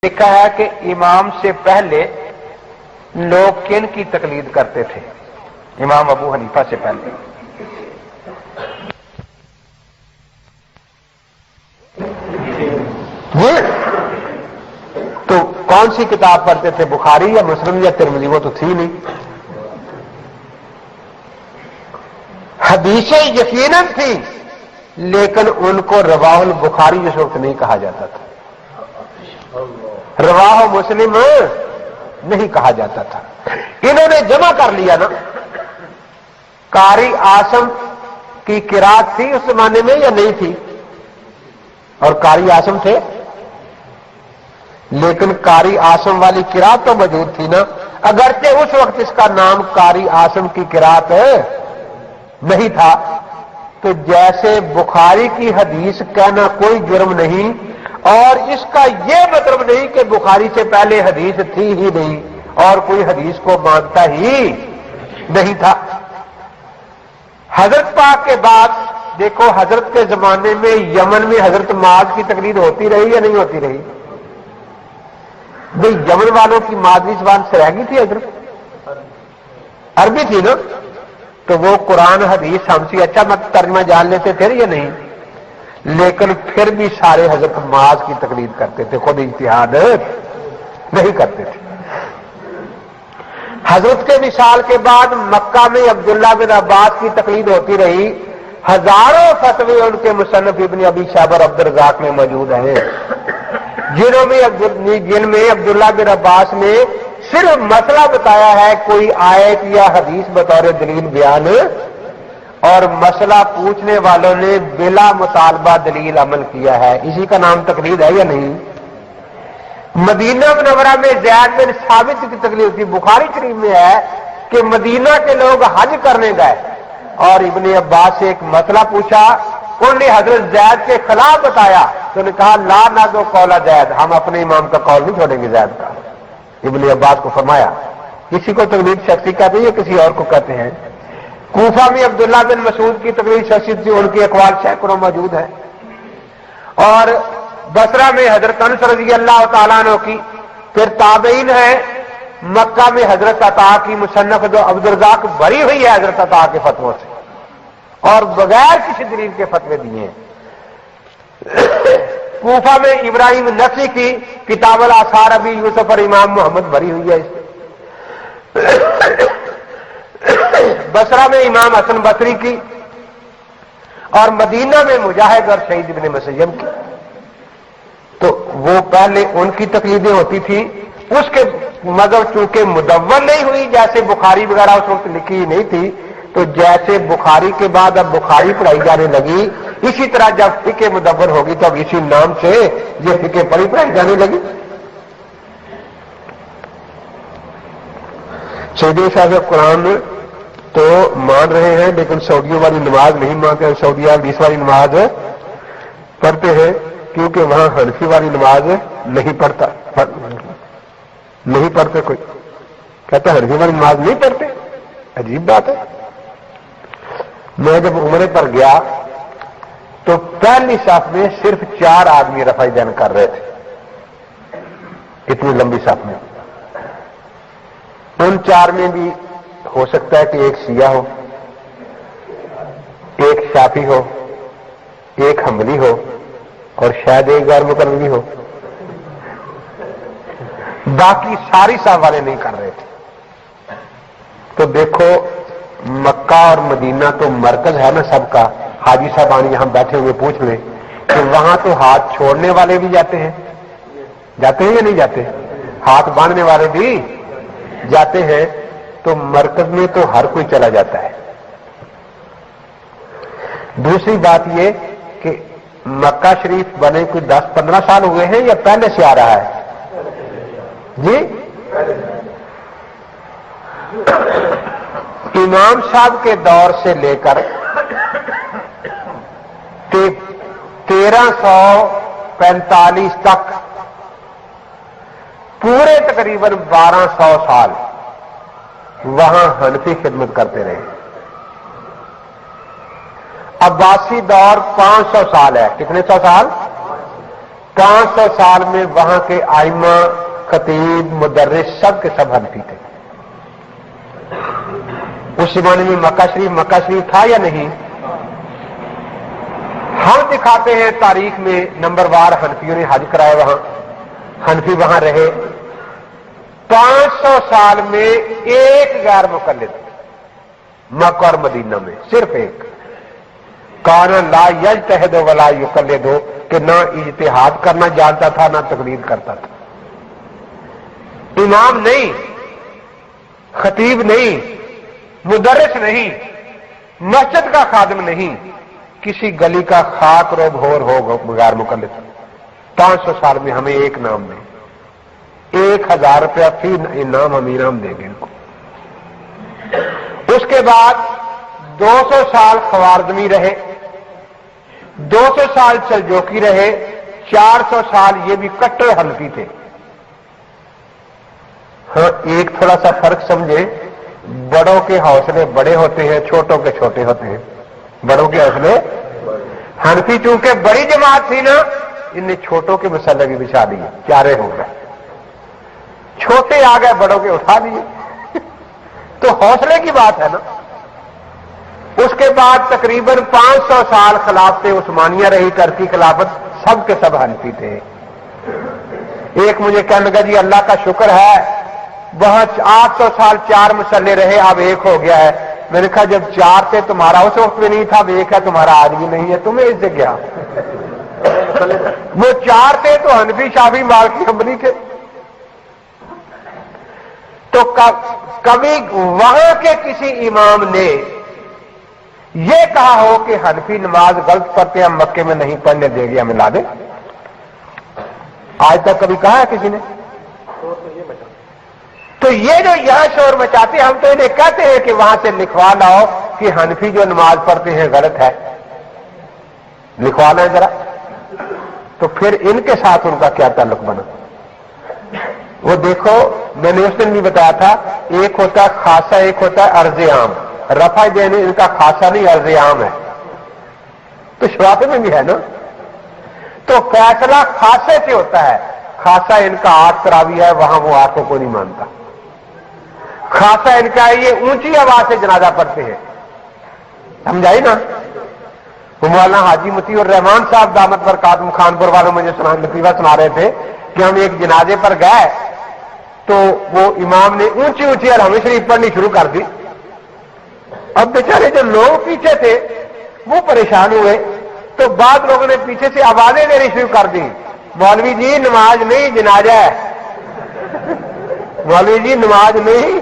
دیکھا ہے کہ امام سے پہلے لوگ کن کی تقلید کرتے تھے؟ امام ابو حنیفہ سے پہلے تو کون سی کتاب پڑھتے تھے؟ بخاری یا مسلم یا ترمذی؟ وہ تو تھی نہیں. حدیثیں یقیناً تھی لیکن ان کو رواہ البخاری اس وقت نہیں کہا جاتا تھا، رواہ مسلم نہیں کہا جاتا تھا. انہوں نے جمع کر لیا نا. قاری عاصم کی قرات تھی اس زمانے میں یا نہیں تھی؟ اور قاری عاصم تھے، لیکن قاری عاصم والی قرات تو موجود تھی نا. اگرچہ اس وقت اس کا نام قاری عاصم کی قرات نہیں تھا. تو جیسے بخاری کی حدیث کہنا کوئی جرم نہیں، اور اس کا یہ مطلب نہیں کہ بخاری سے پہلے حدیث تھی ہی نہیں اور کوئی حدیث کو مانتا ہی نہیں تھا. حضرت پاک کے بعد دیکھو، حضرت کے زمانے میں یمن میں حضرت معاذ کی تقلید ہوتی رہی یا نہیں ہوتی رہی؟ بھئی یمن والوں کی مادری زبان سرائگی تھی، حضرت عربی تھی نا. تو وہ قرآن حدیث ہم سے اچھا مت ترجمہ جان لیتے تھے یا نہیں؟ لیکن پھر بھی سارے حضرت معاذ کی تقلید کرتے تھے، خود اجتہاد نہیں کرتے تھے. حضرت کے وصال کے بعد مکہ میں عبداللہ بن عباس کی تقلید ہوتی رہی. ہزاروں فتوے ان کے مصنف ابن ابی شیبہ اور عبد الرزاق میں موجود ہیں، جن میں عبداللہ بن عباس نے صرف مسئلہ بتایا ہے، کوئی آیت یا حدیث بطور دلیل بیان، اور مسئلہ پوچھنے والوں نے بلا مطالبہ دلیل عمل کیا ہے. اسی کا نام تقلید ہے یا نہیں؟ مدینہ منورہ میں زید بن ثابت کی تقلید تھی. بخاری شریف میں ہے کہ مدینہ کے لوگ حج کرنے گئے اور ابن عباس سے ایک مسئلہ پوچھا، انہوں نے حضرت زید کے خلاف بتایا تو نے کہا لا نادو قول زید، ہم اپنے امام کا قول نہیں چھوڑیں گے زید کا. ابن عباس کو فرمایا. کسی کو تقلید شخصی کہتے ہیں یا کسی اور کو کہتے ہیں؟ کوفہ میں عبداللہ بن مسعود کی تقلید شخصی تھی، ان کے اقوال سینکڑوں موجود ہیں. اور بصرہ میں حضرت انس رضی اللہ تعالیٰ عنہ کی. پھر تابعین ہے. مکہ میں حضرت عطا کی مصنف جو عبد الرزاق بری ہوئی ہے حضرت عطا کے فتووں سے اور بغیر کسی دلیل کے فتوے دیے ہیں. کوفہ میں ابراہیم نقی کی کتاب الاثار ابی یوسف اور امام محمد بری ہوئی ہے اس سے. بصرہ میں امام حسن بصری کی اور مدینہ میں مجاہد اور شہید ابن مسیب کی. تو وہ پہلے ان کی تقلیدیں ہوتی تھی اس کے، مگر چونکہ مدون نہیں ہوئی، جیسے بخاری وغیرہ اس وقت لکھی نہیں تھی، تو جیسے بخاری کے بعد اب بخاری پڑھائی جانے لگی، اسی طرح جب فقہ مدون ہوگی تو اب اسی نام سے یہ فقہ پڑھائی جانے لگی. سعودی صاحب قرآن تو مان رہے ہیں لیکن سعودیوں والی نماز نہیں مانتے ہیں. سعودیہ حدیث والی نماز پڑھتے ہیں کیونکہ وہاں حنفی والی نماز نہیں پڑھتے. کوئی کہتا ہے حنفی والی نماز نہیں پڑھتے، عجیب بات ہے. میں جب عمرے پر گیا تو پہلی صف میں صرف 4 آدمی رفع دین کر رہے تھے، اتنی لمبی صف میں. ان 4 میں بھی ہو سکتا ہے کہ ایک شیعہ ہو، ایک شافعی ہو، ایک حنبلی ہو اور شاید ایک غیر مقلدی ہو. باقی ساری صاحب والے نہیں کر رہے تھے. تو دیکھو مکہ اور مدینہ تو مرکز ہے نا سب کا. حاجی صاحب آنے یہاں بیٹھے ہوئے پوچھ لیں کہ وہاں تو ہاتھ چھوڑنے والے بھی جاتے ہیں یا نہیں جاتے؟ ہاتھ باندھنے والے بھی جاتے ہیں. تو مرکز میں تو ہر کوئی چلا جاتا ہے. دوسری بات یہ کہ مکہ شریف بنے کوئی 10-15 سال ہوئے ہیں یا پہلے سے آ رہا ہے؟ جی امام صاحب کے دور سے لے کر 1345 تک پورے تقریباً 1200 سال وہاں حنفی خدمت کرتے رہے. عباسی دور 500 سال ہے. کتنے 100 سال؟ 500 سال میں وہاں کے آئمہ، خطیب، مدرس سب کے سب حنفی تھے۔ اس زمانے میں مکہ شریف تھا یا نہیں؟ ہم دکھاتے ہیں تاریخ میں نمبر وار حنفیوں نے حج کرائے، وہاں حنفی وہاں رہے۔ 500 سال میں ایک غیر مقلد مکہ اور مدینہ میں، صرف ایک، کان لا یجتہد ولا یقلد، کہ نہ اجتہاد کرنا جانتا تھا نہ تقلید کرتا تھا۔ امام نہیں، خطیب نہیں، مدرس نہیں، مسجد کا خادم نہیں، کسی گلی کا خاک رو بھور ہو بغیر مقلد۔ 500 سال میں ہمیں ایک نام میں 1000 روپیہ فی انعام امینام دیں گے ان کو۔ اس کے بعد 200 سال خوارزمی رہے، 200 سال سلجوقی رہے، 400 سال یہ بھی کٹر حنفی تھے۔ ہاں ایک تھوڑا سا فرق سمجھے، بڑوں کے حوصلے بڑے ہوتے ہیں، چھوٹوں کے چھوٹے ہوتے ہیں۔ بڑوں کے حوصلے، حنفی چونکہ بڑی جماعت تھی نا، ان نے چھوٹوں کے مسئلے بھی بچھا دیے، چارے ہو گئے، چھوٹے آ گئے بڑوں کے اٹھا دیے۔ تو حوصلے کی بات ہے نا۔ اس کے بعد تقریباً 500 سال خلافت عثمانیہ رہی، ترکی خلافت، سب کے سب حنفی تھے۔ ایک مجھے کہنے لگا جی اللہ کا شکر ہے بہت 800 سال 4 مسئلے رہے، اب ایک ہو گیا ہے۔ میں نے کہا جب 4 تھے تمہارا اس وقت میں نہیں تھا، اب ایک ہے تمہارا آج بھی نہیں ہے، تمہیں اس سے کیا؟ وہ 4 تھے تو حنفی، شافعی، مالکی، حنبلی تھے۔ تو کبھی وہاں کے کسی امام نے یہ کہا ہو کہ حنفی نماز غلط پڑھتے ہیں، مکے میں نہیں پڑھنے دے گی، ہمیں لا دے؟ آج تک کبھی کہا ہے کسی نے؟ تو یہ جو یہاں شور مچاتے ہیں، ہم تو انہیں کہتے ہیں کہ وہاں سے لکھوا لاؤ کہ حنفی جو نماز پڑھتے ہیں غلط ہے، لکھوا لیں ذرا۔ تو پھر ان کے ساتھ ان کا کیا تعلق بنا؟ وہ دیکھو، میں نے اس دن بھی بتایا تھا، ایک ہوتا ہے خاصہ، ایک ہوتا ہے عرض عام۔ رفع دین ان کا خاصہ نہیں، عرض عام ہے، تو شرافے میں بھی ہے نا۔ تو فیصلہ خاصے سے ہوتا ہے، خاصہ ان کا 8 تراویح ہے، وہاں وہ 8 کو نہیں مانتا۔ خاصہ ان کا یہ اونچی آواز سے جنازہ پڑھتے ہیں، سمجھائی نا؟ مولانا حاجی مطیع الرحمان صاحب دامت برکاتہم خانپور والوں مجھے لطیفہ سنا رہے تھے کہ ہم ایک جنازے پر گئے تو وہ امام نے اونچی اونچی الحمد شریف پڑھنی شروع کر دی۔ اب بیچارے جو لوگ پیچھے تھے وہ پریشان ہوئے، تو بعد لوگوں نے پیچھے سے آوازیں دینی شروع کر دی، مولوی جی نماز نہیں جنازہ ہے، مولوی جی نماز نہیں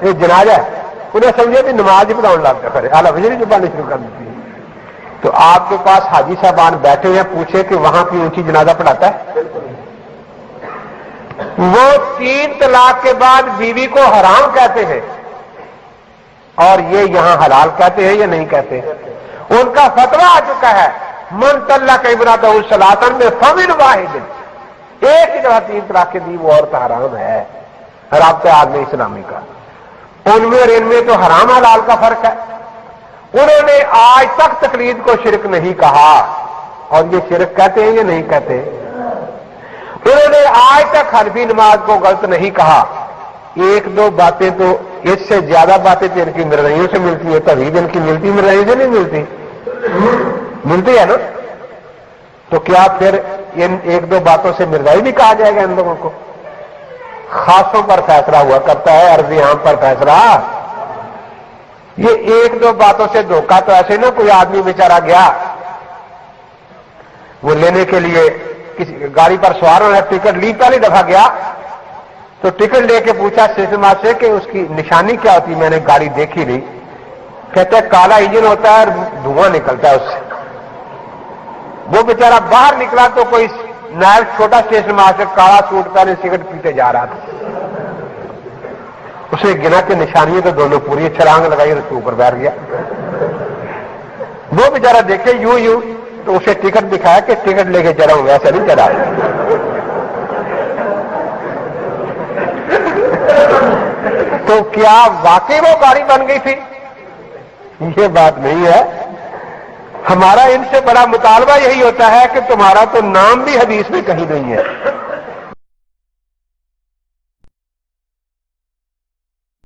یہ جنازہ ہے۔ انہیں سمجھے کہ نماز ہی پڑھاؤ لگتا کرے، الحمد شریف پڑھنی شروع کر دیتی ہے۔ تو آپ کے پاس حاجی صاحبان بیٹھے ہیں، پوچھے کہ وہاں کی اونچی جنازہ پڑھاتا ہے؟ وہ 3 طلاق کے بعد بیوی کو حرام کہتے ہیں اور یہ یہاں حلال کہتے ہیں یا نہیں کہتے؟ ان کا فتویٰ آ چکا ہے، من طلق امرأتہ ثلاثا بفم واحد، ایک ہی دفعہ 3 طلاق کے دی وہ عورت حرام ہے، رابطہ عالم اسلامی کا۔ ان میں اور ان میں تو حرام حلال کا فرق ہے۔ انہوں نے آج تک تقلید کو شرک نہیں کہا، اور یہ شرک کہتے ہیں یا نہیں کہتے؟ انہوں نے آج تک حنفی نماز کو غلط نہیں کہا۔ 1-2 باتیں تو، اس سے زیادہ باتیں تو ان کی مرزائیوں سے ملتی ہے، توحید ان کی ملتی، مرزائیوں سے نہیں ملتی، ملتی ہے نا؟ تو کیا پھر ان 1-2 باتوں سے مرزائی بھی کہا جائے گا ان لوگوں کو؟ خاصوں پر فیصلہ ہوا کرتا ہے، عرض عام پر فیصلہ۔ یہ 1-2 باتوں سے دھوکہ تو ایسے نا، کوئی آدمی بیچارہ گیا وہ لینے کے لیے کسی گاڑی پر سوار ہونا، ٹکٹ لی، پہلی دفعہ گیا تو ٹکٹ لے کے پوچھا اسٹیشن ماسٹر سے کہ اس کی نشانی کیا ہوتی؟ میں نے گاڑی دیکھی نہیں۔ کہتے ہیں کالا انجن ہوتا ہے اور دھواں نکلتا ہے اس سے۔ وہ بیچارہ باہر نکلا تو کوئی نائب چھوٹا اسٹیشن ماسٹر کالا سوٹ پہنے سگریٹ پیتے جا رہا تھا۔ اسے گنا کہ نشانی تو دونوں پوری، چھلانگ لگائی اور اس کے اوپر بیٹھ گیا۔ وہ بیچارہ دیکھے یوں تو اسے ٹکٹ دکھایا کہ ٹکٹ لے کے چلا ہوں، ویسے نہیں چلا۔ تو کیا واقعی وہ گاڑی بن گئی تھی؟ یہ بات نہیں ہے۔ ہمارا ان سے بڑا مطالبہ یہی ہوتا ہے کہ تمہارا تو نام بھی حدیث میں کہیں نہیں ہے،